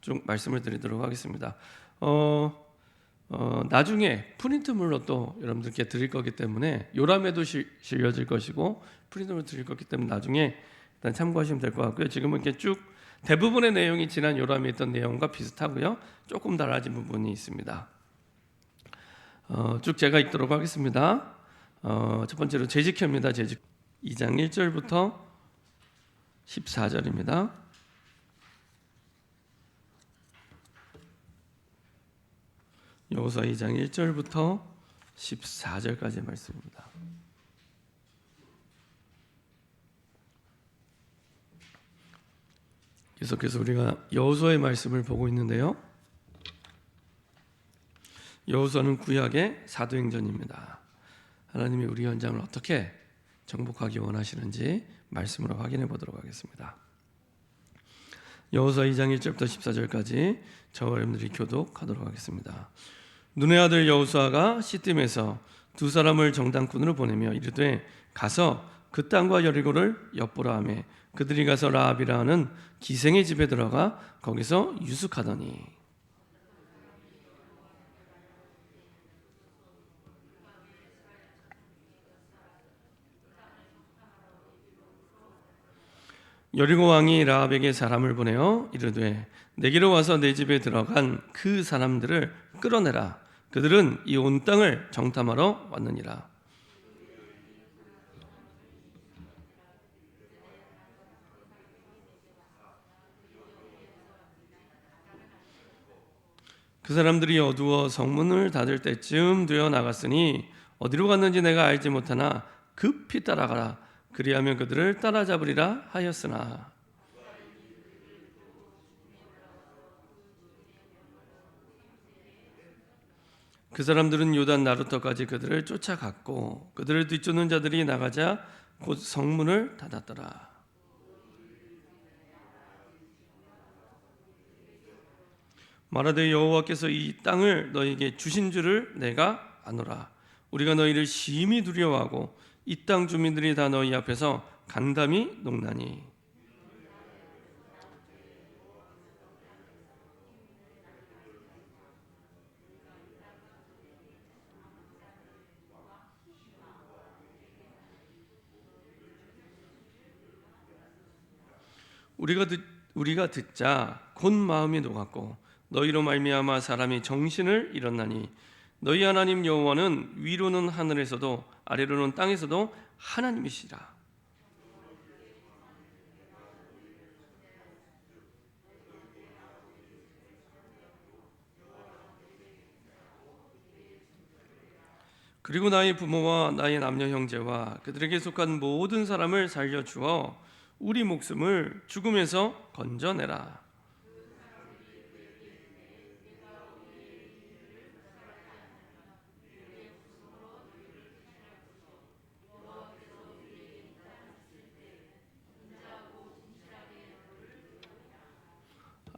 쭉 말씀을 드리도록 하겠습니다. 나중에 프린트물로 또 여러분들께 드릴 거기 때문에 요람에도 실려질 것이고 프린트물로 드릴 거기 때문에 나중에 일단 참고하시면 될 것 같고요. 지금은 이렇게 쭉 대부분의 내용이 지난 요람에 있던 내용과 비슷하고요. 조금 달라진 부분이 있습니다. 쭉 제가 읽도록 하겠습니다. 첫 번째로 재직혀입니다. 재직 2장 1절부터 14절입니다. 여호수아 2장 1절부터 14절까지의 말씀입니다. 계속해서 우리가 여호수아의 말씀을 보고 있는데요. 여호수아는 구약의 사도행전입니다. 하나님이 우리 현장을 어떻게 정복하기 원하시는지 말씀으로 확인해 보도록 하겠습니다. 여호수아 2장 1절부터 14절까지 저와 여러분들이 교독하도록 하겠습니다. 눈의 아들 여호수아가 시딤에서 두 사람을 정당꾼으로 보내며 이르되 가서 그 땅과 여리고를 엿보라 하며 그들이 가서 라합이라 하는 기생의 집에 들어가 거기서 유숙하더니 여리고 왕이 라합에게 사람을 보내어 이르되 내게로 와서 내 집에 들어간 그 사람들을 끌어내라. 그들은 이 온 땅을 정탐하러 왔느니라. 그 사람들이 어두워 성문을 닫을 때쯤 되어 나갔으니 어디로 갔는지 내가 알지 못하나 급히 따라가라. 그리하면 그들을 따라잡으리라 하였으나 그 사람들은 요단 나루터까지 그들을 쫓아갔고 그들을 뒤쫓는 자들이 나가자 곧 성문을 닫았더라. 말하되 여호와께서 이 땅을 너희에게 주신 줄을 내가 아노라. 우리가 너희를 심히 두려워하고 이 땅 주민들이 다 너희 앞에서 간담이 녹나니 우리가 듣자 곧 마음이 녹았고 너희로 말미암아 사람이 정신을 잃었나니 너희 하나님 여호와는 위로는 하늘에서도 아래로는 땅에서도 하나님이시라. 그리고 나의 부모와 나의 남녀 형제와 그들에게 속한 모든 사람을 살려주어 우리 목숨을 죽음에서 건져내라.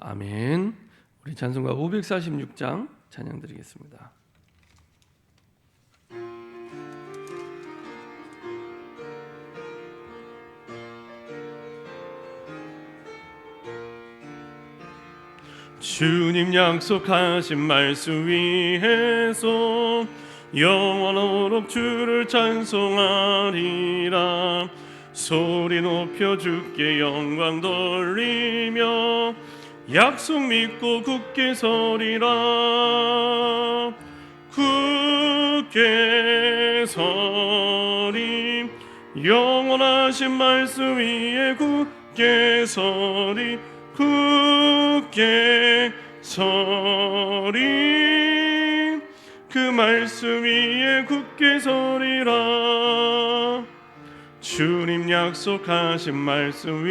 아멘. 우리 찬송가 546장 찬양 드리겠습니다. 주님 약속하신 말씀 위에서 영원토록 주를 찬송하리라. 소리 높여 주께 영광 돌리며 약속 믿고 굳게 서리라. 굳게 서리 영원하신 말씀 위에 굳게 서리. 굳게 서리 그 말씀 위에 굳게 서리라. 주님 약속하신 말씀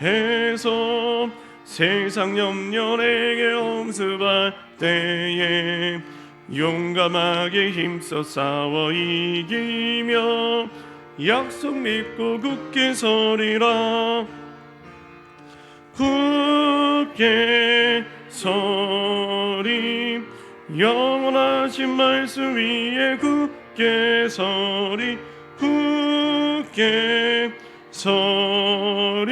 위에서 세상 염려 내게 엄습할 때에 용감하게 힘써 싸워 이기며 약속 믿고 굳게 서리라. 굳게 서리 영원하신 말씀 위에 굳게 서리. 굳게 서리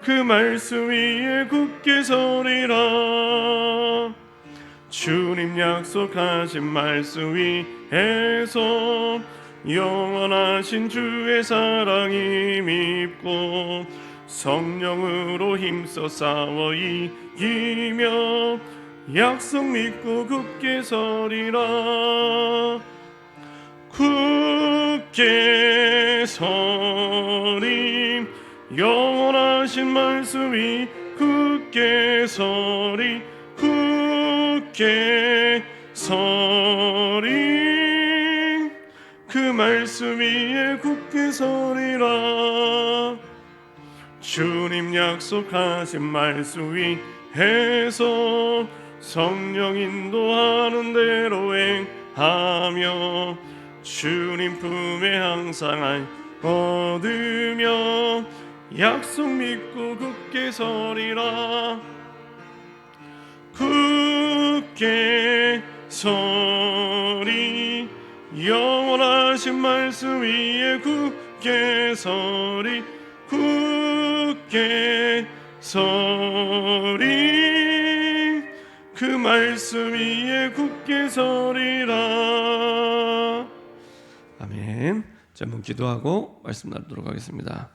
그 말씀 위에 굳게 서리라. 주님 약속하신 말씀 위에서 영원하신 주의 사랑이 밉고 성령으로 힘써 싸워 이기며 약속 믿고 굳게 서리라. 굳게 서리 영원하신 말씀 위 굳게 서리 굳게 서리 그 말씀 위에 굳게 서리라. 주님 약속하신 말씀 위에서 성령 인도하는 대로 행하며 주님 품에 항상 얻으며 약속 믿고 굳게 서리라. 굳게 서리 영원하신 말씀 위에 굳게 서리 굳게 서리 그 말씀 위에 굳게 서리라. 아멘. 자, 한번 기도하고 말씀 나누도록 하겠습니다.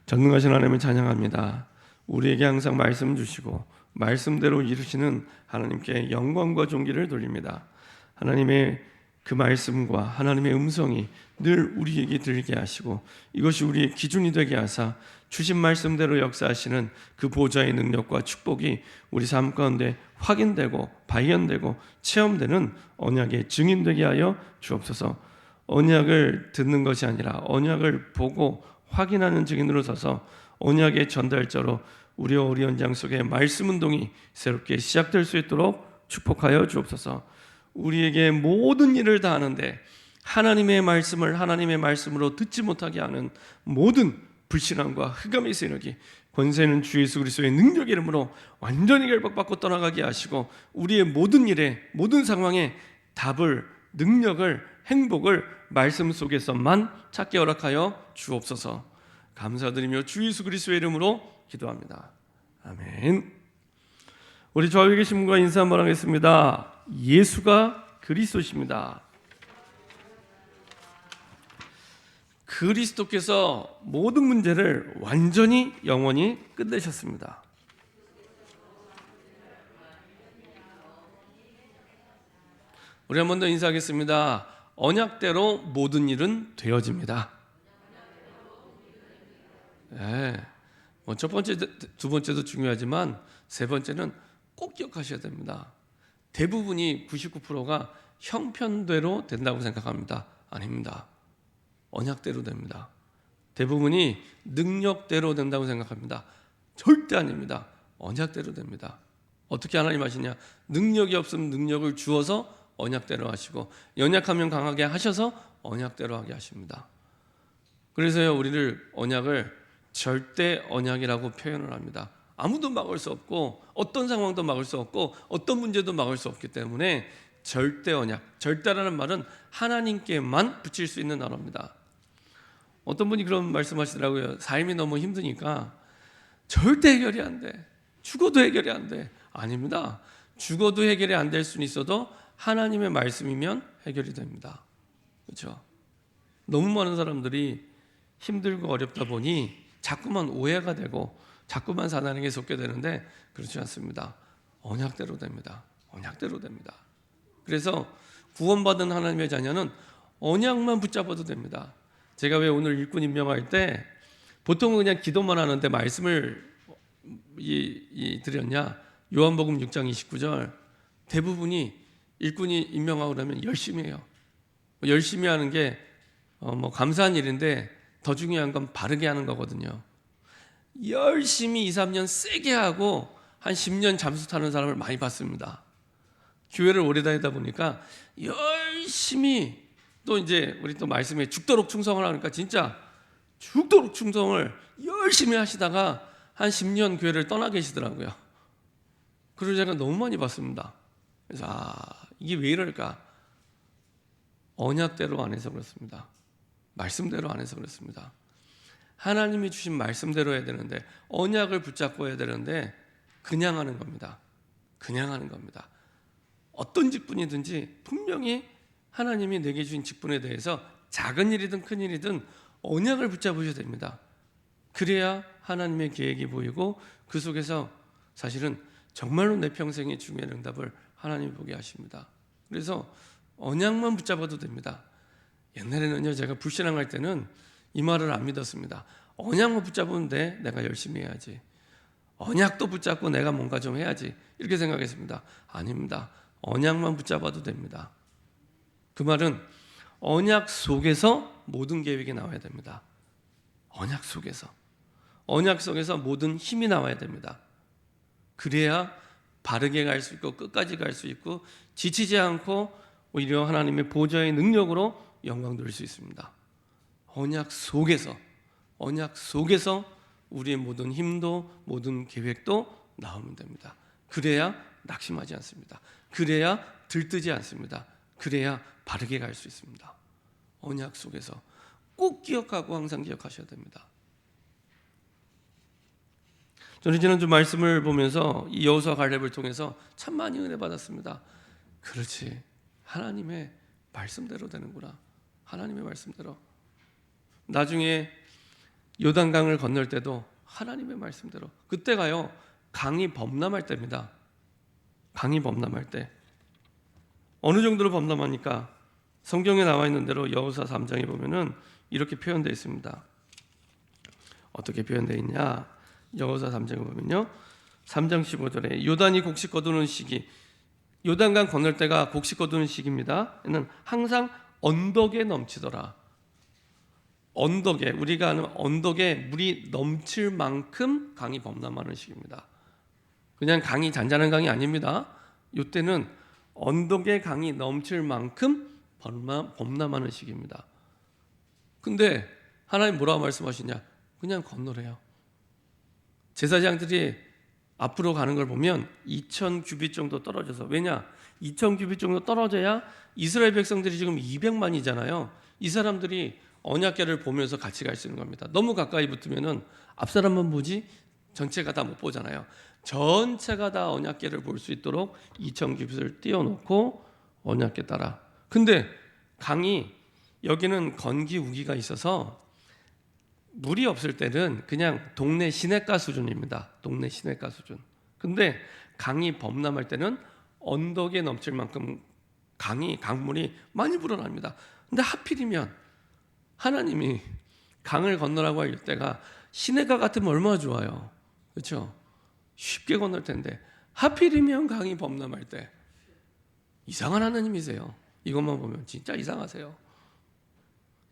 전능하신 하나님을 찬양합니다. 우리에게 항상 말씀 주시고 말씀대로 이루시는 하나님께 영광과 존귀를 돌립니다. 하나님의 그 말씀과 하나님의 음성이 늘 우리에게 들게 하시고 이것이 우리의 기준이 되게 하사 주신 말씀대로 역사하시는 그 보좌의 능력과 축복이 우리 삶 가운데 확인되고 발견되고 체험되는 언약의 증인되게 하여 주옵소서. 언약을 듣는 것이 아니라 언약을 보고 확인하는 증인으로 서서 언약의 전달자로 우리의 어려운 장 속에 말씀 운동이 새롭게 시작될 수 있도록 축복하여 주옵소서. 우리에게 모든 일을 다 하는데 하나님의 말씀을 하나님의 말씀으로 듣지 못하게 하는 모든 불신앙과 흑암의 세력이 권세는 주 예수 그리스도의 능력 이름으로 완전히 결박받고 떠나가게 하시고 우리의 모든 일에 모든 상황에 답을 능력을 행복을 말씀 속에서만 찾게 허락하여 주옵소서. 감사드리며 주 예수 그리스도의 이름으로 기도합니다. 아멘. 우리 좌우에 계신 분과 인사 한번 하겠습니다. 예수가 그리스도십니다. 그리스도께서 모든 문제를 완전히 영원히 끝내셨습니다. 우리 한 번 더 인사하겠습니다. 언약대로 모든 일은 되어집니다. 네. 첫 번째, 두 번째도 중요하지만 세 번째는 꼭 기억하셔야 됩니다. 대부분이 99%가 형편대로 된다고 생각합니다. 아닙니다. 언약대로 됩니다. 대부분이 능력대로 된다고 생각합니다. 절대 아닙니다. 언약대로 됩니다. 어떻게 하나님 하시냐? 능력이 없으면 능력을 주어서 언약대로 하시고 연약하면 강하게 하셔서 언약대로 하게 하십니다. 그래서요 우리를 언약을 절대 언약이라고 표현을 합니다. 아무도 막을 수 없고 어떤 상황도 막을 수 없고 어떤 문제도 막을 수 없기 때문에 절대 언약, 절대라는 말은 하나님께만 붙일 수 있는 단어입니다. 어떤 분이 그런 말씀하시더라고요. 삶이 너무 힘드니까 절대 해결이 안 돼. 죽어도 해결이 안 돼. 아닙니다. 죽어도 해결이 안 될 수는 있어도 하나님의 말씀이면 해결이 됩니다. 그렇죠? 너무 많은 사람들이 힘들고 어렵다 보니 자꾸만 오해가 되고 자꾸만 사단에게 속게 되는데 그렇지 않습니다. 언약대로 됩니다. 언약대로 됩니다. 그래서 구원받은 하나님의 자녀는 언약만 붙잡아도 됩니다. 제가 왜 오늘 일꾼 임명할 때 보통은 그냥 기도만 하는데 말씀을 드렸냐? 요한복음 6장 29절 대부분이 일꾼이 임명하고 나면 열심히 해요. 열심히 하는 게 감사한 일인데 더 중요한 건 바르게 하는 거거든요. 열심히 2, 3년 세게 하고 한 10년 잠수 타는 사람을 많이 봤습니다. 교회를 오래 다니다 보니까 열심히 또 이제 우리 또 말씀에 죽도록 충성을 하니까 진짜 죽도록 충성을 열심히 하시다가 한 10년 교회를 떠나 계시더라고요. 그걸 제가 너무 많이 봤습니다. 그래서 이게 왜 이럴까? 언약대로 안 해서 그렇습니다. 말씀대로 안 해서 그렇습니다. 하나님이 주신 말씀대로 해야 되는데, 언약을 붙잡고 해야 되는데 그냥 하는 겁니다. 그냥 하는 겁니다. 어떤 직분이든지 분명히 하나님이 내게 주신 직분에 대해서 작은 일이든 큰 일이든 언약을 붙잡으셔야 됩니다. 그래야 하나님의 계획이 보이고 그 속에서 사실은 정말로 내 평생의 중요한 응답을 하나님이 보게 하십니다. 그래서 언약만 붙잡아도 됩니다. 옛날에는요, 제가 불신앙할 때는 이 말을 안 믿었습니다. 언약만 붙잡으면 돼, 내가 열심히 해야지. 언약도 붙잡고 내가 뭔가 좀 해야지, 이렇게 생각했습니다. 아닙니다. 언약만 붙잡아도 됩니다. 그 말은 언약 속에서 모든 계획이 나와야 됩니다. 언약 속에서 모든 힘이 나와야 됩니다. 그래야 바르게 갈 수 있고 끝까지 갈 수 있고 지치지 않고 오히려 하나님의 보좌의 능력으로 영광 돌릴 수 있습니다. 언약 속에서 우리의 모든 힘도 모든 계획도 나오면 됩니다. 그래야 낙심하지 않습니다. 그래야 들뜨지 않습니다. 그래야 바르게 갈 수 있습니다. 언약 속에서 꼭 기억하고 항상 기억하셔야 됩니다. 저는 지난주 말씀을 보면서 이 여호수아 갈렙을 통해서 참 많이 은혜 받았습니다. 그렇지, 하나님의 말씀대로 되는구나. 하나님의 말씀대로. 나중에 요단강을 건널 때도 하나님의 말씀대로. 그때가요, 강이 범람할 때입니다. 강이 범람할 때. 어느 정도로 범람하니까 성경에 나와 있는 대로 여호수아 3장에 보면은 이렇게 표현되어 있습니다. 어떻게 표현되어 있냐? 여호수아 3장에 보면요, 3장 15절에 요단이 곡식 거두는 시기, 요단강 건널 때가 곡식 거두는 시기입니다. 이는 항상 언덕에 넘치더라. 언덕에, 우리가 아는 언덕에 물이 넘칠 만큼 강이 범람하는 시기입니다. 그냥 강이 잔잔한 강이 아닙니다. 이때는 언덕에 강이 넘칠 만큼 범람하는 시기입니다. 근데 하나님 뭐라고 말씀하시냐? 그냥 건너래요. 제사장들이 앞으로 가는 걸 보면 2,000 규빗 정도 떨어져서, 왜냐? 2,000 규빗 정도 떨어져야 이스라엘 백성들이 지금 200만이잖아요. 이 사람들이 언약궤를 보면서 같이 갈 수 있는 겁니다. 너무 가까이 붙으면은 앞 사람만 보지 전체가 다 못 보잖아요. 전체가 다 언약궤를 볼 수 있도록 2,000 규빗을 띄워놓고 언약궤 따라. 근데 강이, 여기는 건기 우기가 있어서 물이 없을 때는 그냥 동네 시냇가 수준입니다. 동네 시냇가 수준. 근데 강이 범람할 때는 언덕에 넘칠 만큼 강물이 많이 불어납니다. 근데 하필이면 하나님이 강을 건너라고 할 때가 시냇가 같으면 얼마나 좋아요. 그렇죠? 쉽게 건널 텐데 하필이면 강이 범람할 때. 이상한 하나님이세요. 이것만 보면 진짜 이상하세요.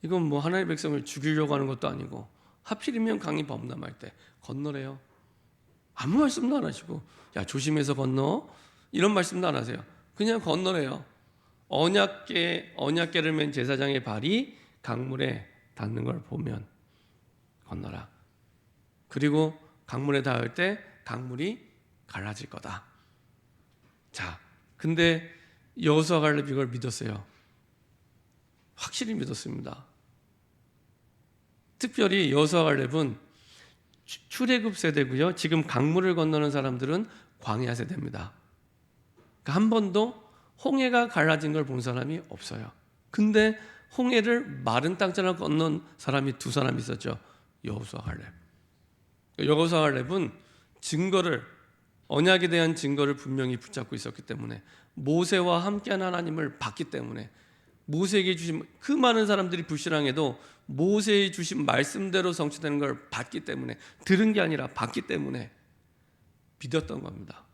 이건 뭐 하나님의 백성을 죽이려고 하는 것도 아니고, 하필이면 강이 범람할 때 건너래요. 아무 말씀도 안 하시고, 야 조심해서 건너, 이런 말씀도 안 하세요. 그냥 건너래요. 언약궤를 맨 제사장의 발이 강물에 닿는 걸 보면 건너라. 그리고 강물에 닿을 때 강물이 갈라질 거다. 자, 근데 여호수아 갈렙이 이걸 믿었어요. 확실히 믿었습니다. 특별히 여호수아 갈렙은 출애굽 세대고요. 지금 강물을 건너는 사람들은 광야 세대입니다. 그러니까 한 번도 홍해가 갈라진 걸 본 사람이 없어요. 근데 홍해를 마른 땅처럼 건넌 사람이 두 사람 있었죠. 여호수아 갈렙. 여호수아 갈렙은 언약에 대한 증거를 분명히 붙잡고 있었기 때문에, 모세와 함께한 하나님을 봤기 때문에, 모세에게 주신 그 많은 사람들이 불신앙해도 모세의 주신 말씀대로 성취되는 걸 봤기 때문에, 들은 게 아니라 봤기 때문에 믿었던 겁니다.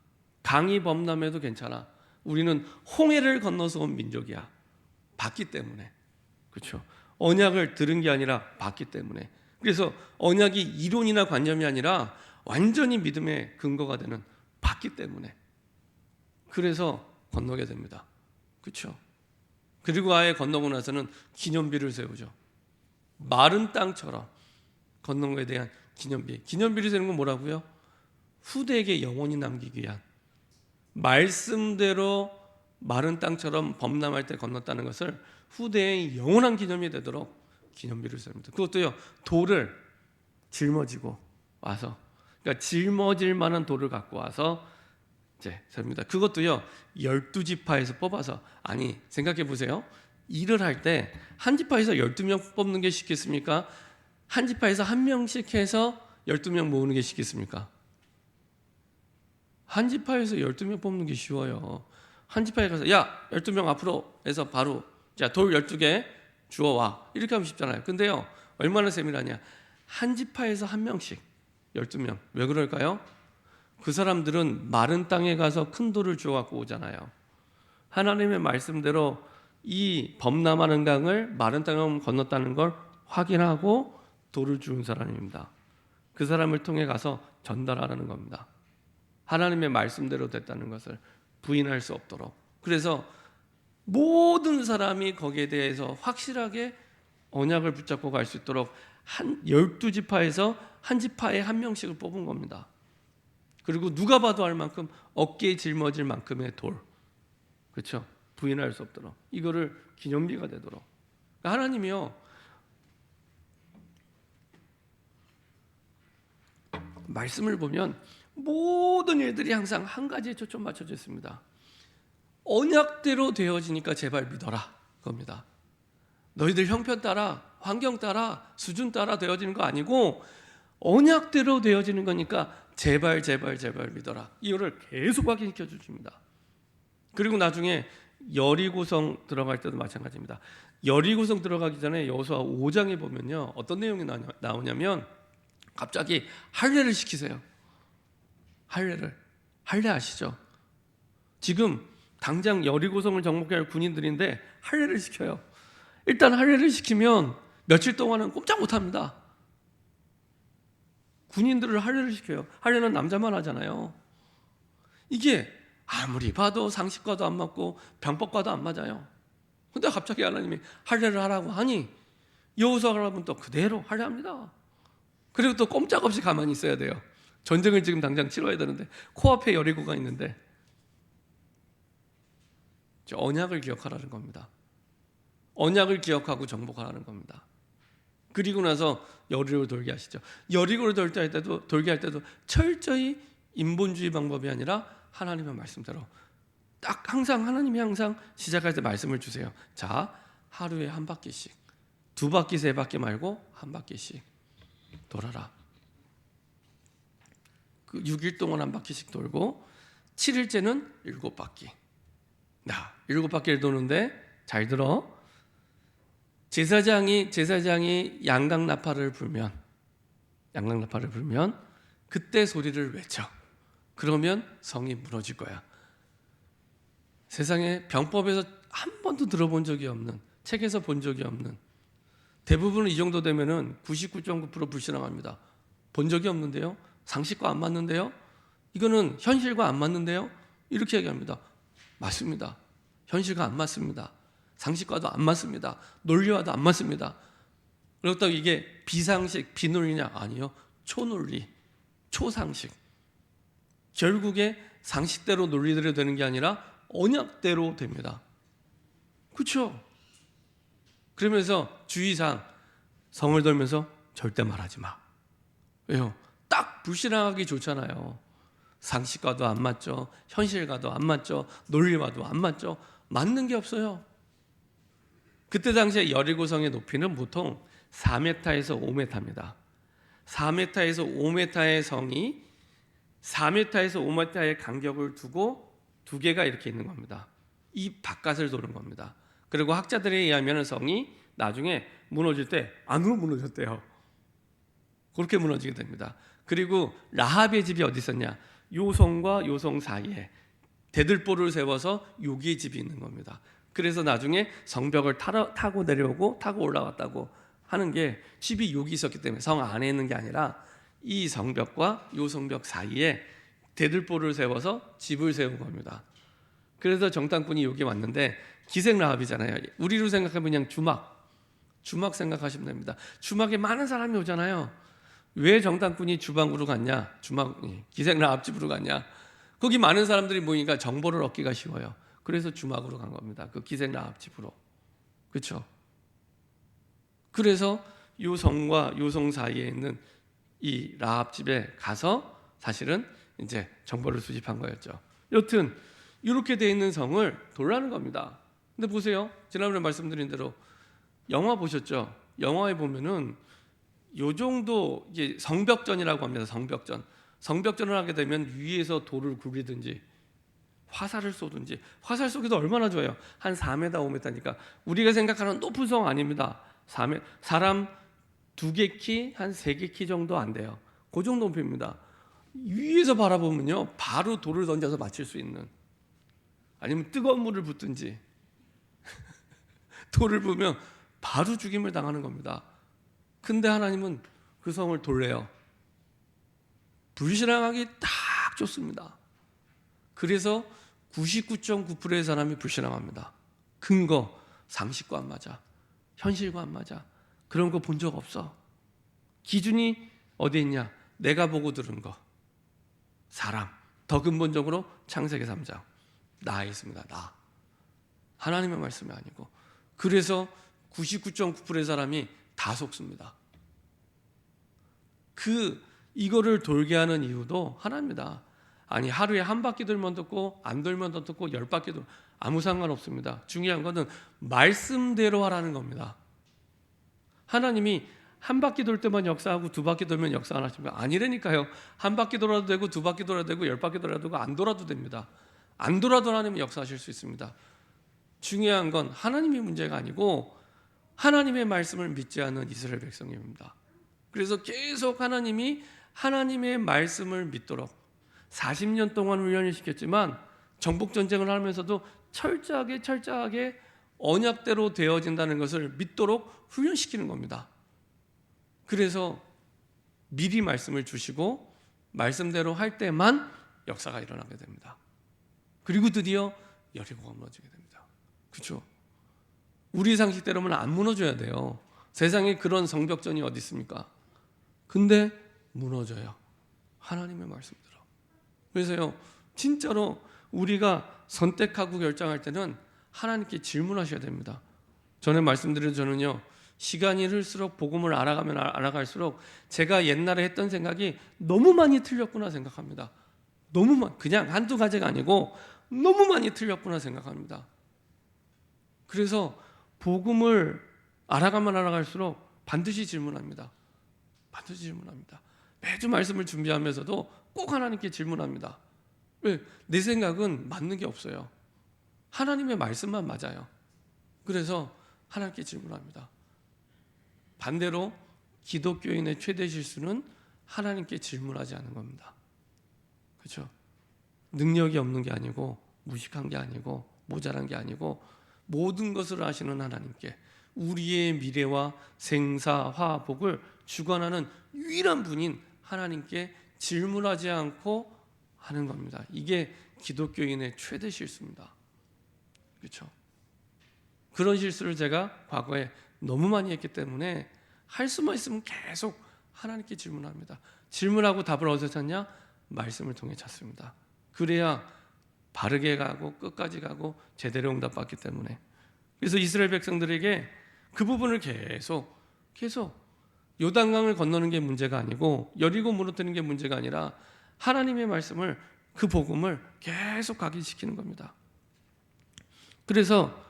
강이 범람해도 괜찮아. 우리는 홍해를 건너서 온 민족이야. 봤기 때문에. 그렇죠? 언약을 들은 게 아니라 봤기 때문에. 그래서 언약이 이론이나 관념이 아니라 완전히 믿음의 근거가 되는, 봤기 때문에. 그래서 건너게 됩니다. 그렇죠? 그리고 아예 건너고 나서는 기념비를 세우죠. 마른 땅처럼 건넌 것에 대한 기념비. 기념비를 세우는 건 뭐라고요? 후대에게 영원히 남기기 위한, 말씀대로 마른 땅처럼 범람할 때 건넜다는 것을 후대의 영원한 기념이 되도록 기념비를 세웁니다. 그것도요, 돌을 짊어지고 와서, 그러니까 짊어질 만한 돌을 갖고 와서 이제 셉니다. 그것도요 12지파에서 뽑아서. 아니 생각해 보세요. 일을 할 때 한 지파에서 12명 뽑는 게 쉽겠습니까? 한 지파에서 한 명씩 해서 12명 모으는 게 쉽겠습니까? 한 지파에서 12명 뽑는 게 쉬워요. 한 지파에 가서 야 12명 앞으로 해서 바로 자 돌 12개 주워와, 이렇게 하면 쉽잖아요. 근데요 얼마나 세밀하냐, 한 지파에서 한 명씩 12명. 왜 그럴까요? 그 사람들은 마른 땅에 가서 큰 돌을 주워 갖고 오잖아요. 하나님의 말씀대로 이 범람하는 강을 마른 땅에 건넜다는 걸 확인하고 돌을 주운 사람입니다. 그 사람을 통해 가서 전달하라는 겁니다. 하나님의 말씀대로 됐다는 것을 부인할 수 없도록. 그래서 모든 사람이 거기에 대해서 확실하게 언약을 붙잡고 갈 수 있도록 한 12지파에서 한 지파에 한 명씩을 뽑은 겁니다. 그리고 누가 봐도 알 만큼 어깨에 짊어질 만큼의 돌, 그렇죠? 부인할 수 없도록, 이거를 기념비가 되도록. 그러니까 하나님이요 말씀을 보면 모든 일들이 항상 한 가지에 초점 맞춰져 있습니다. 언약대로 되어지니까 제발 믿어라 겁니다. 너희들 형편 따라, 환경 따라, 수준 따라 되어지는 거 아니고 언약대로 되어지는 거니까 제발 제발 제발 믿어라. 이거를 계속 확인시켜 주십니다. 그리고 나중에 여리고성 들어갈 때도 마찬가지입니다. 여리고성 들어가기 전에 여호수아 5장에 보면요 어떤 내용이 나오냐면 갑자기 할례를 시키세요. 할례 아시죠? 지금 당장 여리고성을 정복해야 할 군인들인데 할례를 시켜요. 일단 할례를 시키면 며칠 동안은 꼼짝 못합니다. 군인들을 할례를 시켜요. 할례는 남자만 하잖아요. 이게 아무리 봐도 상식과도 안 맞고 병법과도 안 맞아요. 근데 갑자기 하나님이 할례를 하라고 하니 여호수아라면 또 그대로 할례합니다. 그리고 또 꼼짝없이 가만히 있어야 돼요. 전쟁을 지금 당장 치러야 되는데 코앞에 여리고가 있는데. 언약을 기억하라는 겁니다. 언약을 기억하고 정복하라는 겁니다. 그리고 나서 여리고를 돌게 하시죠. 여리고를 돌게 할 때도 철저히 인본주의 방법이 아니라 하나님의 말씀대로 딱 항상 하나님이 항상 시작할 때 말씀을 주세요. 자, 하루에 한 바퀴씩, 두 바퀴 세 바퀴 말고 한 바퀴씩 돌아라. 그 6일 동안 한 바퀴씩 돌고 7일째는 7바퀴. 7바퀴를 도는데 잘 들어. 제사장이 양강나팔을 불면 그때 소리를 외쳐. 그러면 성이 무너질 거야. 세상에 병법에서 한 번도 들어본 적이 없는, 책에서 본 적이 없는, 대부분은 이 정도 되면은 99.9% 불신앙합니다. 본 적이 없는데요, 상식과 안 맞는데요, 이거는 현실과 안 맞는데요, 이렇게 얘기합니다. 맞습니다. 현실과 안 맞습니다. 상식과도 안 맞습니다. 논리와도 안 맞습니다. 그렇다고 이게 비상식, 비논리냐? 아니요. 초논리, 초상식. 결국에 상식대로 논리대로 되는 게 아니라 언약대로 됩니다. 그렇죠? 그러면서 주의사항, 성을 돌면서 절대 말하지 마. 왜요? 딱 불신앙하기 좋잖아요. 상식과도 안 맞죠. 현실과도 안 맞죠. 논리와도 안 맞죠. 맞는 게 없어요. 그때 당시에 여리고성의 높이는 보통 4m에서 5m입니다. 4m에서 5m의 성이 4m에서 5m의 간격을 두고 두 개가 이렇게 있는 겁니다. 이 바깥을 도는 겁니다. 그리고 학자들에 의하면 성이 나중에 무너질 때 안으로 무너졌대요. 그렇게 무너지게 됩니다. 그리고 라합의 집이 어디 있었냐? 요성과 요성 사이에 대들보를 세워서 여기에 집이 있는 겁니다. 그래서 나중에 성벽을 타고 내려오고 타고 올라왔다고 하는 게 집이 여기 있었기 때문에 성 안에 있는 게 아니라 이 성벽과 요 성벽 사이에 대들보를 세워서 집을 세운 겁니다. 그래서 정탐꾼이 여기 왔는데 기생 라합이잖아요. 우리로 생각하면 그냥 주막 생각하시면 됩니다. 주막에 많은 사람이 오잖아요. 왜 정탐꾼이 주방으로 갔냐? 기생 라합 집으로 갔냐? 거기 많은 사람들이 모이니까 정보를 얻기가 쉬워요. 그래서 주막으로 간 겁니다. 그 기생 라합 집으로. 그렇죠? 그래서 요 성과 요 성 사이에 있는 이 라합 집에 가서 사실은 이제 정보를 수집한 거였죠. 여튼 이렇게 돼 있는 성을 돌라는 겁니다. 근데 보세요. 지난번에 말씀드린 대로 영화 보셨죠? 영화에 보면은 요 정도 이제 성벽전이라고 합니다. 성벽전을 하게 되면 위에서 돌을 굴리든지 화살을 쏘든지, 화살 쏘기도 얼마나 좋아요. 한 4m, 5m니까 우리가 생각하는 높은 성 아닙니다. 사람 2개 키, 한 3개 키 정도 안 돼요. 그 정도 높이입니다. 위에서 바라보면요, 바로 돌을 던져서 맞출 수 있는, 아니면 뜨거운 물을 붓든지 돌을 부으면 바로 죽임을 당하는 겁니다. 근데 하나님은 그 성을 돌래요. 불신앙하기 딱 좋습니다. 그래서 99.9%의 사람이 불신앙합니다. 근거, 상식과 안 맞아, 현실과 안 맞아, 그런 거 본 적 없어. 기준이 어디 있냐? 내가 보고 들은 거, 사람. 더 근본적으로 창세기 3장 나에 있습니다. 나. 하나님의 말씀이 아니고. 그래서 99.9%의 사람이 다 속습니다. 이거를 돌게 하는 이유도 하나입니다. 아니, 하루에 한 바퀴 돌면 듣고 안 돌면 더 듣고 10바퀴 돌, 아무 상관없습니다. 중요한 것은 말씀대로 하라는 겁니다. 하나님이 한 바퀴 돌 때만 역사하고 2바퀴 돌면 역사 안 하십니까? 아니라니까요. 한 바퀴 돌아도 되고 2바퀴 돌아도 되고 10바퀴 돌아도 되고 안 돌아도 됩니다. 안 돌아도 하나님이 역사하실 수 있습니다. 중요한 건 하나님이 문제가 아니고 하나님의 말씀을 믿지 않는 이스라엘 백성입니다. 그래서 계속 하나님이 하나님의 말씀을 믿도록 40년 동안 훈련을 시켰지만 정복 전쟁을 하면서도 철저하게 언약대로 되어진다는 것을 믿도록 훈련시키는 겁니다. 그래서 미리 말씀을 주시고 말씀대로 할 때만 역사가 일어나게 됩니다. 그리고 드디어 여리고가 무너지게 됩니다. 그렇죠? 우리 상식대로면 안 무너져야 돼요. 세상에 그런 성벽전이 어디 있습니까? 근데 무너져요. 하나님의 말씀대로. 그래서요, 진짜로 우리가 선택하고 결정할 때는 하나님께 질문하셔야 됩니다. 전에 말씀드린 저는요, 시간이 흘수록 복음을 알아가면 알아갈수록 제가 옛날에 했던 생각이 너무 많이 틀렸구나 생각합니다. 그냥 한두 가지가 아니고 너무 많이 틀렸구나 생각합니다. 그래서 복음을 알아가면 알아갈수록 반드시 질문합니다. 매주 말씀을 준비하면서도 꼭 하나님께 질문합니다. 왜? 내 생각은 맞는 게 없어요. 하나님의 말씀만 맞아요. 그래서 하나님께 질문합니다. 반대로 기독교인의 최대 실수는 하나님께 질문하지 않는 겁니다. 그렇죠? 능력이 없는 게 아니고, 무식한 게 아니고, 모자란 게 아니고, 모든 것을 아시는 하나님께 우리의 미래와 생사, 화복을 주관하는 유일한 분인 하나님께 질문하지 않고 하는 겁니다. 이게 기독교인의 최대 실수입니다. 그렇죠? 그런 실수를 제가 과거에 너무 많이 했기 때문에 할 수만 있으면 계속 하나님께 질문합니다. 질문하고 답을 어디서 찾냐? 말씀을 통해 찾습니다. 그래야 바르게 가고 끝까지 가고 제대로 응답받기 때문에. 그래서 이스라엘 백성들에게 그 부분을 계속 요단강을 건너는 게 문제가 아니고 여리고 무너뜨리는 게 문제가 아니라 하나님의 말씀을, 그 복음을 계속 각인시키는 겁니다. 그래서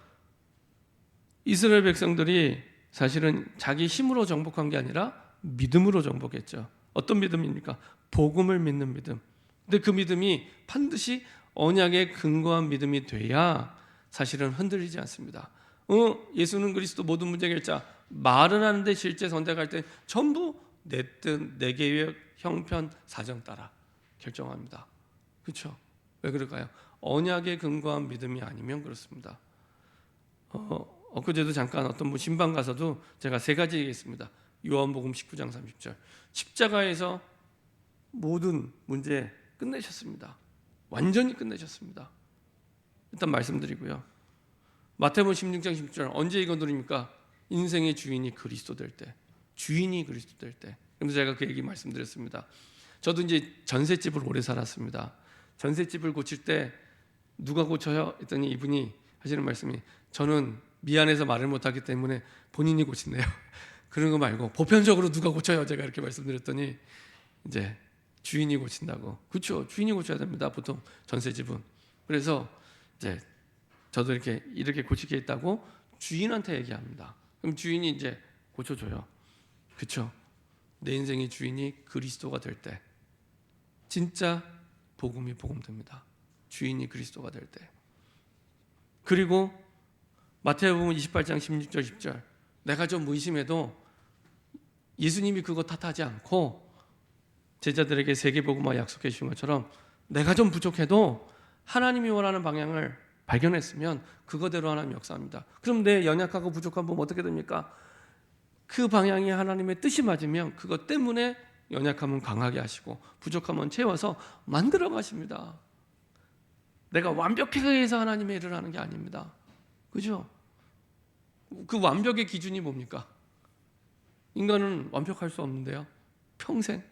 이스라엘 백성들이 사실은 자기 힘으로 정복한 게 아니라 믿음으로 정복했죠. 어떤 믿음입니까? 복음을 믿는 믿음. 근데 그 믿음이 반드시 언약에 근거한 믿음이 돼야 사실은 흔들리지 않습니다. 예수는 그리스도 모든 문제의 결자, 말은 하는데 실제 선택할 때 전부 내 뜻, 내 계획, 형편, 사정 따라 결정합니다. 그렇죠? 왜 그럴까요? 언약에 근거한 믿음이 아니면 그렇습니다. 엊그제도 잠깐 어떤 분 신방 가서도 제가 3가지 얘기했습니다. 요한복음 19장 30절. 십자가에서 모든 문제 끝내셨습니다. 완전히 끝내셨습니다. 일단 말씀드리고요. 마태복음 16장 10절. 언제 이거 누립니까? 인생의 주인이 그리스도 될 때. 주인이 그리스도 될 때. 그래서 제가 그 얘기 말씀드렸습니다. 저도 이제 전셋집을 오래 살았습니다. 전셋집을 고칠 때 누가 고쳐요? 했더니 이분이 하시는 말씀이, 저는 미안해서 말을 못하기 때문에 본인이 고친대요. 그런 거 말고 보편적으로 누가 고쳐요? 제가 이렇게 말씀드렸더니 이제 주인이 고친다고. 그렇죠. 주인이 고쳐야 됩니다. 보통 전세 지분. 그래서 이제 저도 이렇게 고칠 게 있다고 주인한테 얘기합니다. 그럼 주인이 이제 고쳐줘요. 그렇죠. 내 인생의 주인이 그리스도가 될 때 진짜 복음이 복음됩니다. 주인이 그리스도가 될 때. 그리고 마태복음 28장 16절 10절 내가 좀 의심해도 예수님이 그거 탓하지 않고 제자들에게 세계복음화 약속해 주신 것처럼 내가 좀 부족해도 하나님이 원하는 방향을 발견했으면 그거대로 하나님 역사합니다. 그럼 내 연약하고 부족한 부분 어떻게 됩니까? 그 방향이 하나님의 뜻이 맞으면 그것 때문에 연약함은 강하게 하시고 부족함은 채워서 만들어 가십니다. 내가 완벽하게 해서 하나님의 일을 하는 게 아닙니다. 그죠? 그 완벽의 기준이 뭡니까? 인간은 완벽할 수 없는데요. 평생.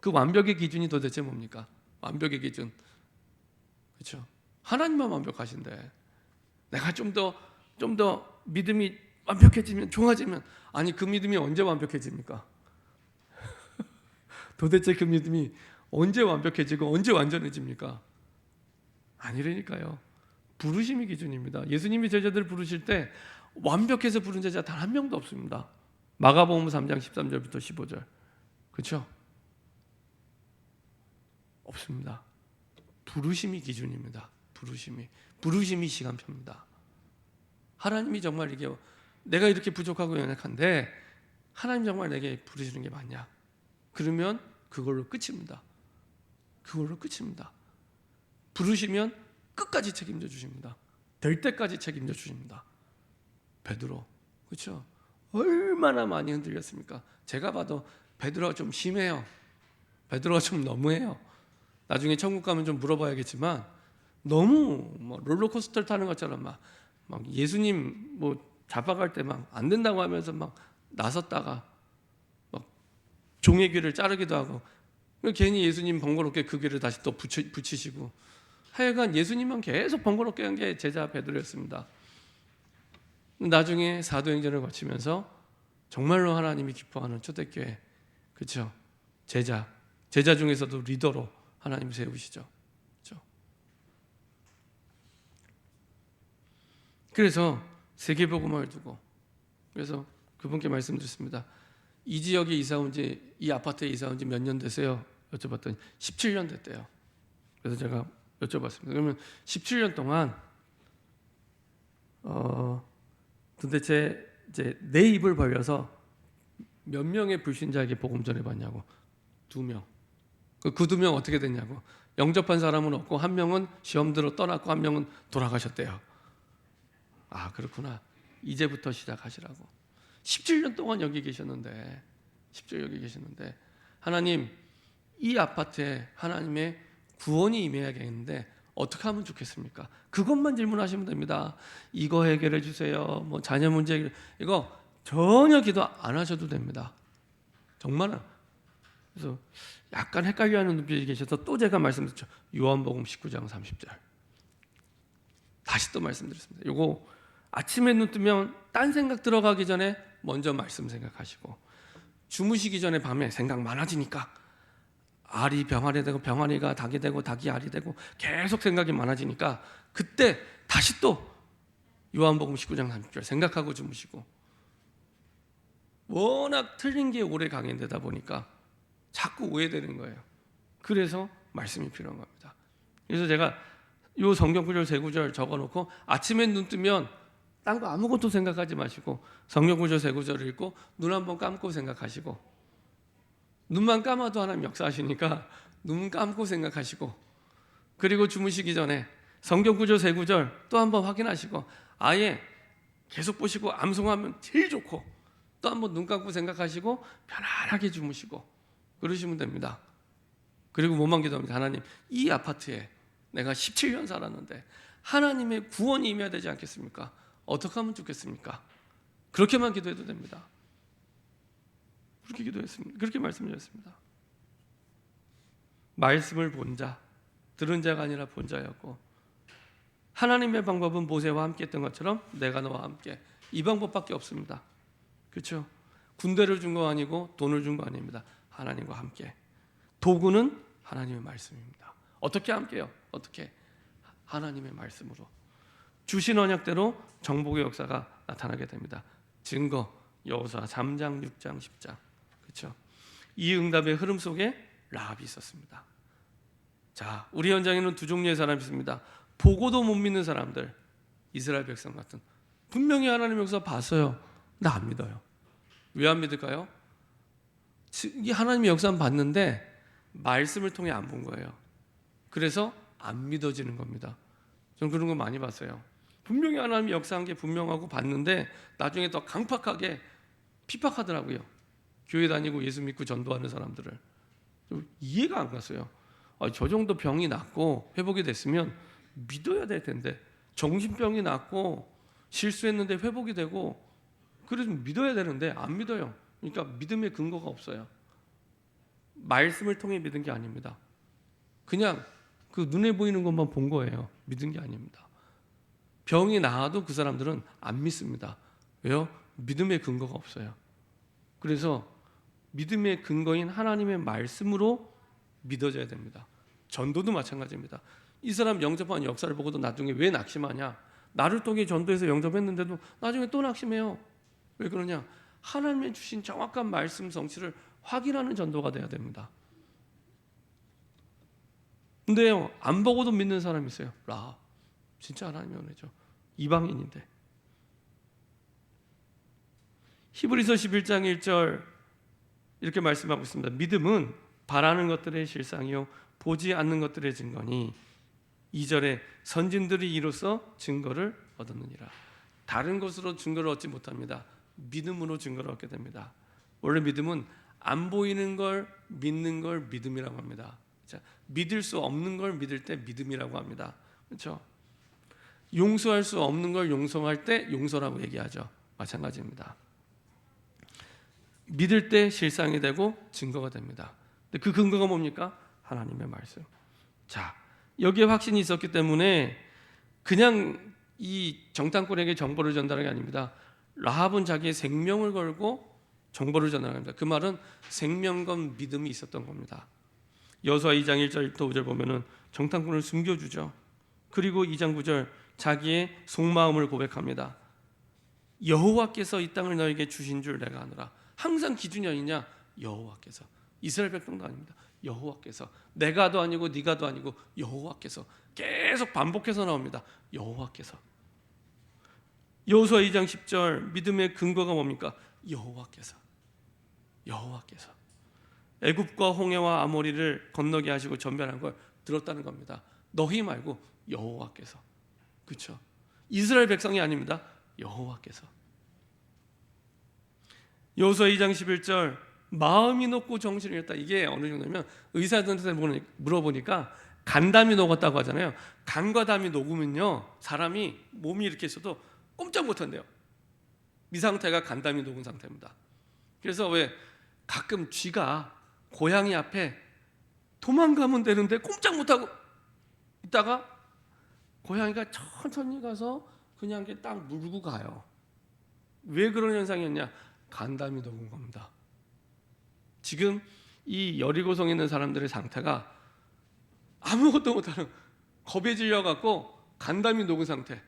그 완벽의 기준이 도대체 뭡니까? 완벽의 기준. 그렇죠? 하나님만 완벽하신데 내가 좀 더 믿음이 완벽해지면 좋아지면 아니 그 믿음이 언제 완벽해집니까? 도대체 그 믿음이 언제 완벽해지고 언제 완전해집니까? 아니라니까요. 부르심이 기준입니다. 예수님이 제자들을 부르실 때 완벽해서 부른 제자 단 한 명도 없습니다. 마가복음 3장 13절부터 15절. 그렇죠? 없습니다. 부르심이 기준입니다. 부르심이 시간표입니다. 하나님이 정말 이게 내가 이렇게 부족하고 연약한데 하나님 정말 내게 부르시는 게 맞냐? 그러면 그걸로 끝입니다. 그걸로 끝입니다. 부르시면 끝까지 책임져 주십니다. 될 때까지 책임져 주십니다. 베드로, 그렇죠? 얼마나 많이 흔들렸습니까? 제가 봐도 베드로가 좀 심해요. 베드로가 좀 너무해요. 나중에 천국 가면 좀 물어봐야겠지만 너무 뭐 롤러코스터를 타는 것처럼 막 예수님 뭐 잡아갈 때 막 안 된다고 하면서 막 나섰다가 막 종의 귀를 자르기도 하고 괜히 예수님 번거롭게 그 귀를 다시 또 붙이시고 하여간 예수님만 계속 번거롭게 한 게 제자 베드로였습니다. 나중에 사도행전을 거치면서 정말로 하나님이 기뻐하는 초대교회, 그렇죠? 제자 중에서도 리더로 하나님 세우시죠. 그렇죠? 그래서 세계복음화를 두고 그래서 그분께 말씀드렸습니다. 이 지역에 이사 온 지, 이 아파트에 이사 온 지 몇 년 되세요? 여쭤봤더니 17년 됐대요. 그래서 제가 여쭤봤습니다. 그러면 17년 동안 도대체 이제 내 입을 벌려서 몇 명의 불신자에게 복음 전해봤냐고. 2명. 그 2명 어떻게 됐냐고. 영접한 사람은 없고 한 명은 시험 들어 떠났고 한 명은 돌아가셨대요. 아 그렇구나. 이제부터 시작하시라고. 17년 동안 여기 계셨는데 하나님 이 아파트에 하나님의 구원이 임해야겠는데 어떻게 하면 좋겠습니까? 그것만 질문하시면 됩니다. 이거 해결해 주세요. 뭐 자녀 문제 해결, 이거 전혀 기도 안 하셔도 됩니다. 정말은. 그래서 약간 헷갈려하는 눈빛이 계셔서 또 제가 말씀드렸죠. 요한복음 19장 30절. 다시 또 말씀드렸습니다. 요거 아침에 눈 뜨면 딴 생각 들어가기 전에 먼저 말씀 생각하시고 주무시기 전에 밤에 생각 많아지니까 알이 병아리 되고 병아리가 닭이 되고 닭이 알이 되고 계속 생각이 많아지니까 그때 다시 또 요한복음 19장 30절 생각하고 주무시고 워낙 틀린 게 오래 강연되다 보니까 자꾸 오해되는 거예요. 그래서 말씀이 필요한 겁니다. 그래서 제가 요 성경 구절 세 구절 적어놓고 아침에 눈 뜨면 딴 거 아무것도 생각하지 마시고 성경 구절 세 구절을 읽고 눈 한번 감고 생각하시고 눈만 감아도 하나님 역사하시니까 눈 감고 생각하시고 그리고 주무시기 전에 성경 구절 세 구절 또 한번 확인하시고 아예 계속 보시고 암송하면 제일 좋고 또 한번 눈 감고 생각하시고 편안하게 주무시고 그러시면 됩니다. 그리고 뭐만 기도합니다. 하나님 이 아파트에 내가 17년 살았는데 하나님의 구원이 임해야 되지 않겠습니까? 어떻게 하면 좋겠습니까? 그렇게만 기도해도 됩니다. 그렇게 기도했습니다. 그렇게 말씀드렸습니다. 말씀을 본 자, 들은 자가 아니라 본 자였고 하나님의 방법은 모세와 함께 했던 것처럼 내가 너와 함께 이 방법밖에 없습니다. 그렇죠? 군대를 준 거 아니고 돈을 준 거 아닙니다. 하나님과 함께. 도구는 하나님의 말씀입니다. 어떻게 함께요? 어떻게? 하나님의 말씀으로. 주신 언약대로 정복의 역사가 나타나게 됩니다. 증거 여호수아 3장, 6장, 10장. 그렇죠? 이 응답의 흐름 속에 라합이 있었습니다. 자, 우리 현장에는 두 종류의 사람이 있습니다. 보고도 못 믿는 사람들, 이스라엘 백성 같은. 분명히 하나님의 역사 봤어요. 나 안 믿어요. 왜 안 믿을까요? 이 하나님의 역사는 봤는데 말씀을 통해 안 본 거예요. 그래서 안 믿어지는 겁니다. 저는 그런 거 많이 봤어요. 분명히 하나님의 역사한 게 분명하고 봤는데 나중에 더 강팍하게 핍박하더라고요. 교회 다니고 예수 믿고 전도하는 사람들을. 좀 이해가 안 갔어요. 저 정도 병이 낫고 회복이 됐으면 믿어야 될 텐데, 정신병이 낫고 실수했는데 회복이 되고 그래서 믿어야 되는데 안 믿어요. 그러니까 믿음의 근거가 없어요. 말씀을 통해 믿은 게 아닙니다. 그냥 그 눈에 보이는 것만 본 거예요. 믿은 게 아닙니다. 병이 나아도 그 사람들은 안 믿습니다. 왜요? 믿음의 근거가 없어요. 그래서 믿음의 근거인 하나님의 말씀으로 믿어져야 됩니다. 전도도 마찬가지입니다. 이 사람 영접한 역사를 보고도 나중에 왜 낙심하냐? 나를 통해 전도해서 영접했는데도 나중에 또 낙심해요. 왜 그러냐? 하나님의 주신 정확한 말씀 성취를 확인하는 전도가 돼야 됩니다. 근데요, 안 보고도 믿는 사람이 있어요. 라합. 진짜 하나님의 은혜죠. 이방인인데. 히브리서 11장 1절 이렇게 말씀하고 있습니다. 믿음은 바라는 것들의 실상이요 보지 않는 것들의 증거니 2절에 선진들이 이로써 증거를 얻었느니라. 다른 것으로 증거를 얻지 못합니다. 믿음으로 증거를 얻게 됩니다. 원래 믿음은 안 보이는 걸 믿는 걸 믿음이라고 합니다. 자, 믿을 수 없는 걸 믿을 때 믿음이라고 합니다. 그렇죠? 용서할 수 없는 걸 용서할 때 용서라고 얘기하죠. 마찬가지입니다. 믿을 때 실상이 되고 증거가 됩니다. 근데 그 근거가 뭡니까? 하나님의 말씀. 자, 여기에 확신이 있었기 때문에 그냥 이 정탐꾼에게 정보를 전달한 게 아닙니다. 라합은 자기의 생명을 걸고 정보를 전달합니다. 그 말은 생명과 믿음이 있었던 겁니다. 여호수아 2장 1절부터 5절 보면은 정탐꾼을 숨겨주죠. 그리고 2장 9절 자기의 속마음을 고백합니다. 여호와께서 이 땅을 너에게 주신 줄 내가 아노라. 항상 기준이 어디냐? 여호와께서. 이스라엘 백성도 아닙니다. 여호와께서. 내가도 아니고 네가도 아니고 여호와께서. 계속 반복해서 나옵니다. 여호와께서. 여호수아 2장 10절 믿음의 근거가 뭡니까? 여호와께서. 여호와께서. 애굽과 홍해와 아모리를 건너게 하시고 전멸한 걸 들었다는 겁니다. 너희 말고 여호와께서. 그렇죠? 이스라엘 백성이 아닙니다. 여호와께서. 여호수아 2장 11절 마음이 녹고 정신이 잃었다. 이게 어느 정도냐면 의사들한테 물어보니까 간담이 녹았다고 하잖아요. 간과 담이 녹으면요 사람이 몸이 이렇게 있어도 꼼짝 못한대요. 이 상태가 간담이 녹은 상태입니다. 그래서 왜 가끔 쥐가 고양이 앞에 도망가면 되는데 꼼짝 못하고 있다가 고양이가 천천히 가서 그냥 이렇게 딱 물고 가요. 왜 그런 현상이었냐? 간담이 녹은 겁니다. 지금 이 여리고성에 있는 사람들의 상태가 아무것도 못하는 겁에 질려갖고 간담이 녹은 상태.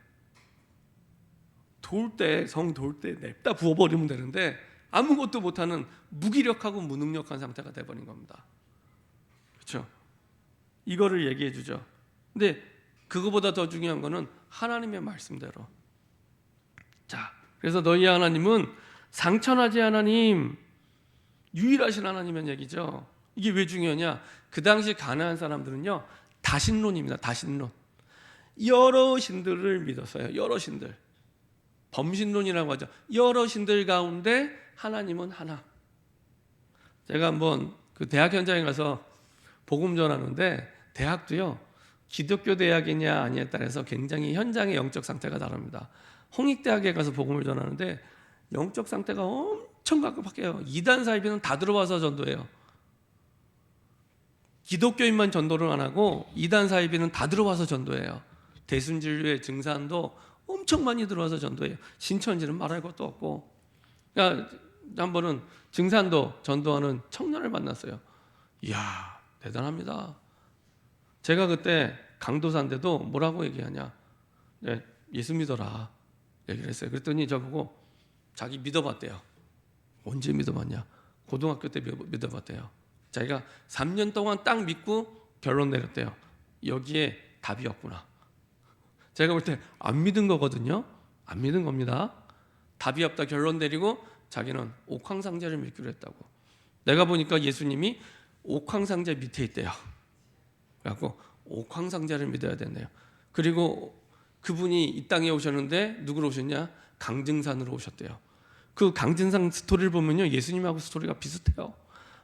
성 돌 때 냅다 부어버리면 되는데 아무것도 못하는 무기력하고 무능력한 상태가 돼버린 겁니다. 그렇죠? 이거를 얘기해 주죠. 근데 그거보다 더 중요한 거는 하나님의 말씀대로. 자, 그래서 너희 하나님은 상천하지 하나님, 유일하신 하나님의 얘기죠. 이게 왜 중요하냐? 그 당시 가나안 사람들은요 다신론입니다. 다신론. 여러 신들을 믿었어요. 여러 신들. 범신론이라고 하죠. 여러 신들 가운데 하나님은 하나. 제가 한번 그 대학 현장에 가서 복음 전하는데 대학도요 기독교 대학이냐 아니냐에 따라서 굉장히 현장의 영적 상태가 다릅니다. 홍익대학에 가서 복음을 전하는데 영적 상태가 엄청 각박해요. 이단 사이비는 다 들어와서 전도해요. 기독교인만 전도를 안 하고 이단 사이비는 다 들어와서 전도해요. 대순진료의 증산도 엄청 많이 들어와서 전도해요. 신천지는 말할 것도 없고. 그러니까 한 번은 증산도 전도하는 청년을 만났어요. 이야, 대단합니다. 제가 그때 강도사인데도 뭐라고 얘기하냐, 네, 예수 믿어라 얘기를 했어요. 그랬더니 저보고 자기 믿어봤대요. 언제 믿어봤냐? 고등학교 때 믿어봤대요. 자기가 3년 동안 딱 믿고 결론 내렸대요. 여기에 답이 없구나. 제가 볼 때 안 믿은 거거든요. 안 믿은 겁니다. 답이 없다 결론 내리고 자기는 옥황상제를 믿기로 했다고. 내가 보니까 예수님이 옥황상제 밑에 있대요. 그래갖고 옥황상제를 믿어야 된대요. 그리고 그분이 이 땅에 오셨는데 누구로 오셨냐? 강증산으로 오셨대요. 그 강증산 스토리를 보면요, 예수님하고 스토리가 비슷해요.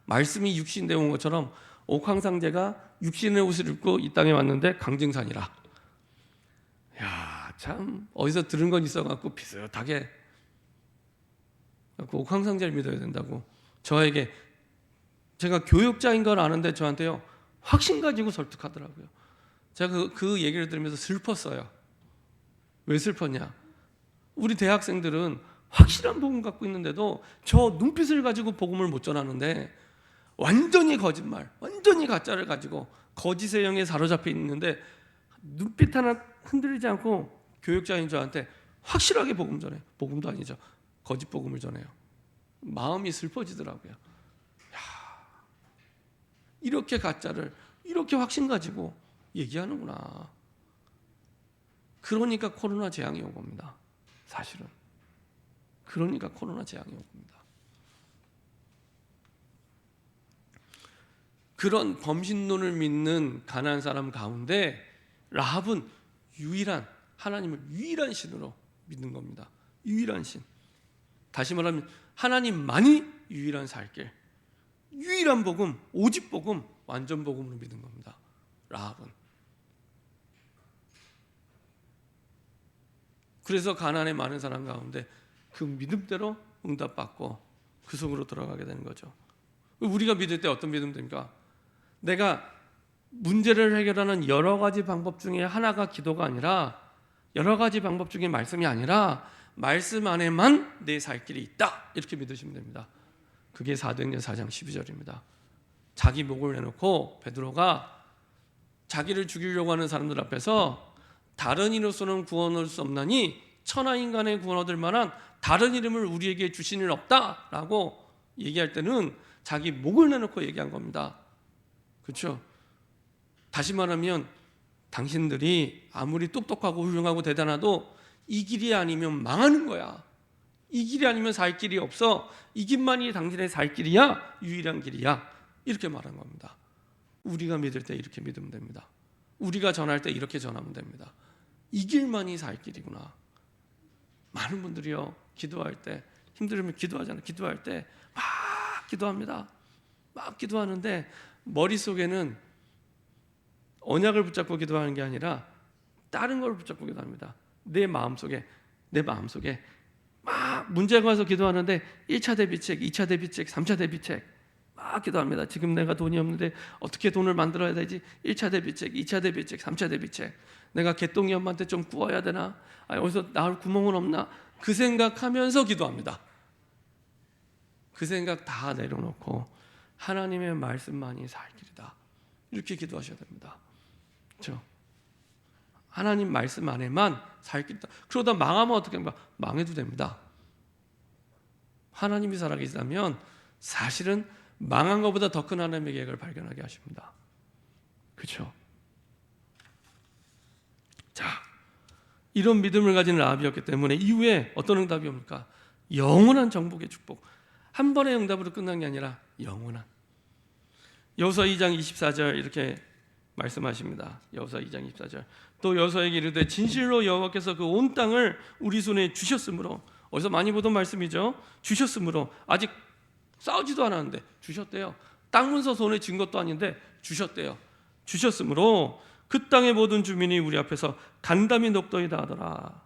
말씀이 육신 되어 온 것처럼 옥황상제가 육신의 옷을 입고 이 땅에 왔는데 강증산이라. 야, 참 어디서 들은 건 있어갖고 비슷하게 옥황상제를 믿어야 된다고 저에게, 제가 교육자인 걸 아는데 저한테요 확신 가지고 설득하더라고요. 제가 그 얘기를 들으면서 슬펐어요. 왜 슬펐냐? 우리 대학생들은 확실한 복음 갖고 있는데도 저 눈빛을 가지고 복음을 못 전하는데 완전히 거짓말, 완전히 가짜를 가지고 거짓의 영에 사로잡혀 있는데 눈빛 하나 흔들리지 않고 교육자인 저한테 확실하게 복음 전해요. 복음도 아니죠. 거짓 복음을 전해요. 마음이 슬퍼지더라고요. 야, 이렇게 가짜를 이렇게 확신 가지고 얘기하는구나. 그러니까 코로나 재앙이 온 겁니다. 사실은. 그러니까 코로나 재앙이 온 겁니다. 그런 범신론을 믿는 가난한 사람 가운데 라합은 유일한, 하나님을 유일한 신으로 믿는 겁니다. 유일한 신. 다시 말하면 하나님만이 유일한 살길, 유일한 복음, 오직 복음, 완전 복음으로 믿는 겁니다. 라합은. 그래서 가난의 많은 사람 가운데 그 믿음대로 응답받고 그 속으로 들어가게 되는 거죠. 우리가 믿을 때 어떤 믿음 됩니까? 내가 문제를 해결하는 여러 가지 방법 중에 하나가 기도가 아니라, 여러 가지 방법 중에 말씀이 아니라 말씀 안에만 내 살 길이 있다, 이렇게 믿으시면 됩니다. 그게 사도행전 4장 12절입니다. 자기 목을 내놓고 베드로가 자기를 죽이려고 하는 사람들 앞에서 다른 이로서는 구원 얻을 수 없나니 천하 인간의 구원 얻을 만한 다른 이름을 우리에게 주신 일 없다라고 얘기할 때는 자기 목을 내놓고 얘기한 겁니다. 그렇죠? 다시 말하면 당신들이 아무리 똑똑하고 훌륭하고 대단해도 이 길이 아니면 망하는 거야. 이 길이 아니면 살 길이 없어. 이 길만이 당신의 살 길이야. 유일한 길이야. 이렇게 말한 겁니다. 우리가 믿을 때 이렇게 믿으면 됩니다. 우리가 전할 때 이렇게 전하면 됩니다. 이 길만이 살 길이구나. 많은 분들이요, 기도할 때 힘들으면 기도하잖아요. 기도할 때 막 기도합니다. 막 기도하는데 머릿속에는 언약을 붙잡고 기도하는 게 아니라 다른 걸 붙잡고 기도합니다. 내 마음속에 막 문제가 와서 기도하는데 1차 대비책, 2차 대비책, 3차 대비책 막 기도합니다. 지금 내가 돈이 없는데 어떻게 돈을 만들어야 되지? 1차 대비책, 2차 대비책, 3차 대비책. 내가 개똥이 엄마한테 좀 구워야 되나? 어디서 나올 구멍은 없나? 그 생각하면서 기도합니다. 그 생각 다 내려놓고 하나님의 말씀만이 살 길이다, 이렇게 기도하셔야 됩니다. 그렇죠? 하나님 말씀 안에만 살 길이다. 그러다 망하면 어떻게 합니까? 망해도 됩니다. 하나님이 살아계시다면 사실은 망한 것보다 더 큰 하나님의 계획을 발견하게 하십니다. 그렇죠? 자, 이런 믿음을 가진 라합이었기 때문에 이후에 어떤 응답이 옵니까? 영원한 정복의 축복. 한 번의 응답으로 끝난 게 아니라 영원한. 여호수아 2장 24절 이렇게 말씀하십니다. 여호수아 2장 24절. 또 여호수아에게 이르되 진실로 여호와께서 그 온 땅을 우리 손에 주셨으므로. 어디서 많이 보던 말씀이죠. 주셨으므로. 아직 싸우지도 않았는데 주셨대요. 땅 문서 손에 쥔 것도 아닌데 주셨대요. 주셨으므로 그 땅의 모든 주민이 우리 앞에서 간담이 높더이다 하더라.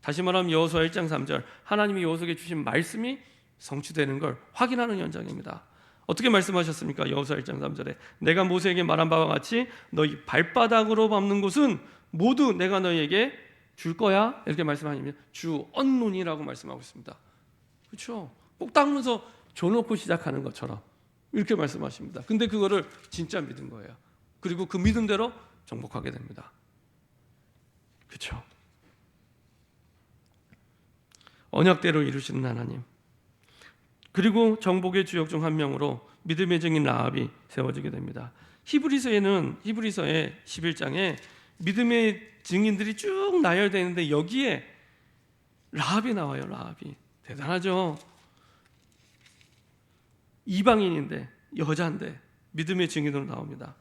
다시 말하면 여호수아 1장 3절, 하나님이 여호수아에게 주신 말씀이 성취되는 걸 확인하는 현장입니다. 어떻게 말씀하셨습니까? 여호수아 1장 3절에 내가 모세에게 말한 바와 같이 너희 발바닥으로 밟는 곳은 모두 내가 너희에게 줄 거야, 이렇게 말씀하시면 주 언론이라고 말씀하고 있습니다. 그렇죠? 꼭 닦으면서 줘놓고 시작하는 것처럼 이렇게 말씀하십니다. 근데 그거를 진짜 믿은 거예요. 그리고 그 믿음대로 정복하게 됩니다. 그렇죠? 언약대로 이루시는 하나님. 그리고 정복의 주역 중 한 명으로 믿음의 증인 라합이 세워지게 됩니다. 히브리서의 11장에 믿음의 증인들이 쭉 나열되어 있는데 여기에 라합이 나와요. 라합이 대단하죠. 이방인인데 여자인데 믿음의 증인으로 나옵니다.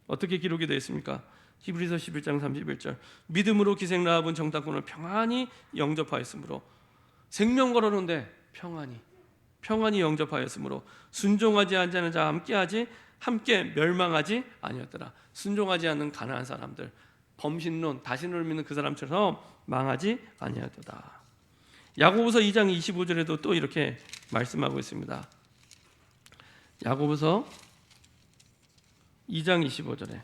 어떻게 기록이 되어 있습니까? 히브리서 11장 31절 믿음으로 기생 라합은 정탐꾼을 평안히 영접하였으므로 생명 걸었는데 평안히 영접하였으므로 순종하지 않지 않은 자와 함께 멸망하지 아니었더라. 순종하지 않는 가난한 사람들, 범신론, 다신론을 믿는 그 사람처럼 망하지 아니었도다. 야고보서 2장 25절에도 또 이렇게 말씀하고 있습니다. 야고보서 2장 25절에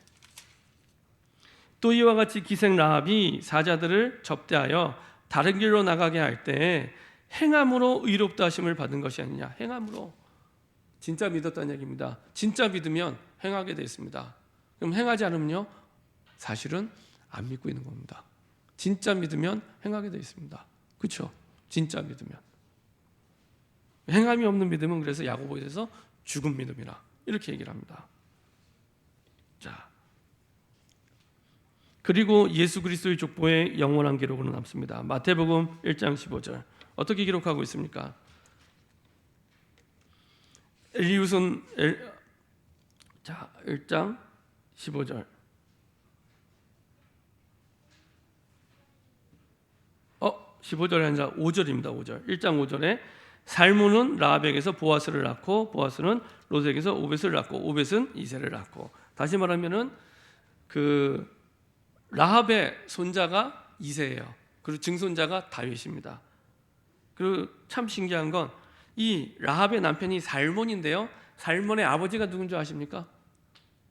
또 이와 같이 기생 라합이 사자들을 접대하여 다른 길로 나가게 할 때 행함으로 의롭다 하심을 받은 것이 아니냐. 행함으로 진짜 믿었다는 얘기입니다. 진짜 믿으면 행하게 되어 있습니다. 그럼 행하지 않으면요 사실은 안 믿고 있는 겁니다. 진짜 믿으면 행하게 되어 있습니다. 그렇죠? 진짜 믿으면. 행함이 없는 믿음은 그래서 야고보에서 죽은 믿음이라 이렇게 얘기를 합니다. 자, 그리고 예수 그리스도의 족보에 영원한 기록으로 남습니다. 마태복음 1장 15절 어떻게 기록하고 있습니까? 엘리웃은 1장 15절 15절이 아니라 5절입니다. 5절 1장 5절에 살몬은 라합에게서 보아스를 낳고 보아스는 롯에게서 오벳을 낳고 오벳은 이새를 낳고 다시 말하면은 그 라합의 손자가 이새예요. 그리고 증손자가 다윗입니다. 그리고 참 신기한 건 이 라합의 남편이 살몬인데요. 살몬의 아버지가 누군 줄 아십니까?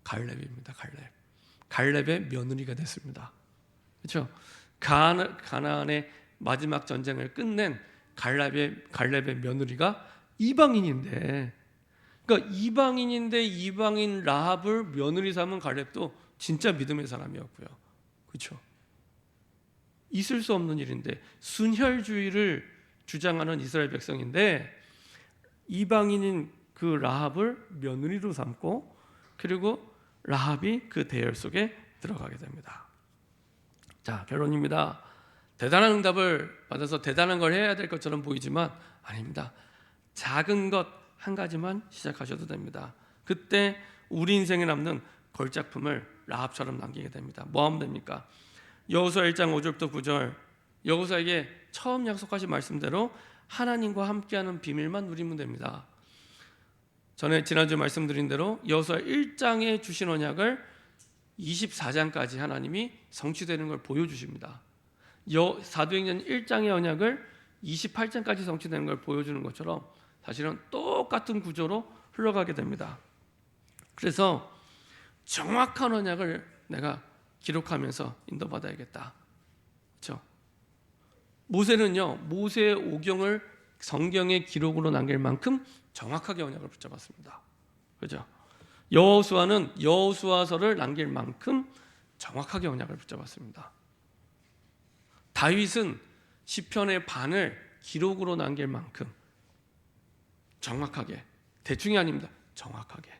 갈렙입니다. 갈렙의 며느리가 됐습니다. 그렇죠? 가나안의 마지막 전쟁을 끝낸 갈렙의 며느리가 이방인인데, 그러니까 이방인 라합을 며느리 삼은 갈렙도 진짜 믿음의 사람이었고요. 그렇죠? 있을 수 없는 일인데 순혈주의를 주장하는 이스라엘 백성인데 이방인인 그 라합을 며느리로 삼고 그리고 라합이 그 대열 속에 들어가게 됩니다. 자, 결론입니다. 대단한 응답을 받아서 대단한 걸 해야 될 것처럼 보이지만 아닙니다. 작은 것 한 가지만 시작하셔도 됩니다. 그때 우리 인생에 남는 걸작품을 라합처럼 남기게 됩니다. 뭐 하면 됩니까? 여호수아 1장 5절부터 9절 여호수아에게 처음 약속하신 말씀대로 하나님과 함께하는 비밀만 누리면 됩니다. 전에 지난주 말씀드린 대로 여호수아 1장에 주신 언약을 24장까지 하나님이 성취되는 걸 보여주십니다. 사도행전 1장의 언약을 28장까지 성취되는 걸 보여주는 것처럼 사실은 똑같은 구조로 흘러가게 됩니다. 그래서 정확한 언약을 내가 기록하면서 인도받아야겠다. 그렇죠? 모세는요, 모세의 오경을 성경의 기록으로 남길 만큼 정확하게 언약을 붙잡았습니다. 그렇죠? 여호수아는 여호수아서를 남길 만큼 정확하게 언약을 붙잡았습니다. 다윗은 시편의 반을 기록으로 남길 만큼 정확하게, 대충이 아닙니다. 정확하게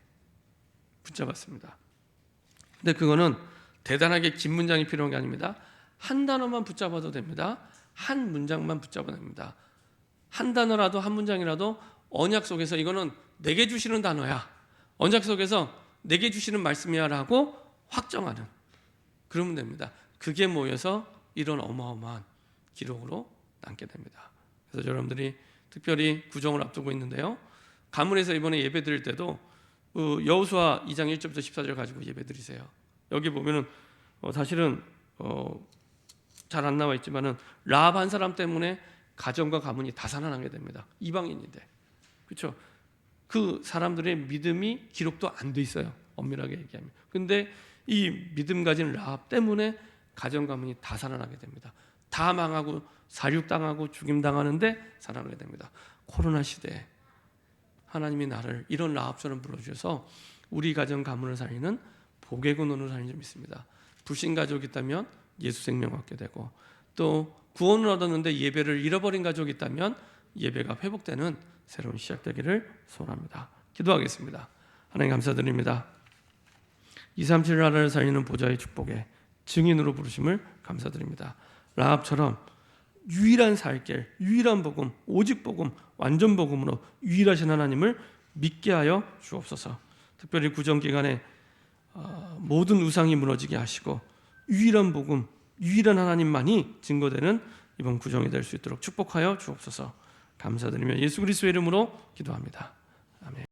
붙잡았습니다. 근데 그거는 대단하게 긴 문장이 필요한 게 아닙니다. 한 단어만 붙잡아도 됩니다. 한 문장만 붙잡아도 됩니다. 한 단어라도 한 문장이라도 언약 속에서 이거는 내게 주시는 단어야, 언약 속에서 내게 주시는 말씀이야 라고 확정하는, 그러면 됩니다. 그게 모여서 이런 어마어마한 기록으로 남게 됩니다. 그래서 여러분들이 특별히 구정을 앞두고 있는데요, 가문에서 이번에 예배 드릴 때도 여호수아 2장 1절부터 14절 가지고 예배 드리세요. 여기 보면은 사실은 잘 안 나와 있지만은 라합 한 사람 때문에 가정과 가문이 다 살아나게 됩니다. 이방인인데, 그렇죠? 그 사람들의 믿음이 기록도 안 돼 있어요. 엄밀하게 얘기하면. 근데 이 믿음 가진 라합 때문에 가정 가문이 다 살아나게 됩니다. 다 망하고 사륙당하고 죽임당하는데 살아나게 됩니다. 코로나 시대에 하나님이 나를 이런 라합처럼 불러주셔서 우리 가정 가문을 살리는 복의 근원으로 살리는 줄 믿습니다. 불신 가족이 있다면 예수 생명 얻게 되고, 또 구원을 얻었는데 예배를 잃어버린 가족이 있다면 예배가 회복되는 새로운 시작되기를 소원합니다. 기도하겠습니다. 하나님 감사드립니다. 237 나라를 살리는 보좌의 축복에 증인으로 부르심을 감사드립니다. 라합처럼 유일한 살길, 유일한 복음, 오직 복음, 완전 복음으로 유일하신 하나님을 믿게 하여 주옵소서. 특별히 구정기간에 모든 우상이 무너지게 하시고 유일한 복음, 유일한 하나님만이 증거되는 이번 구정이 될 수 있도록 축복하여 주옵소서. 감사드리며 예수 그리스도의 이름으로 기도합니다. 아멘.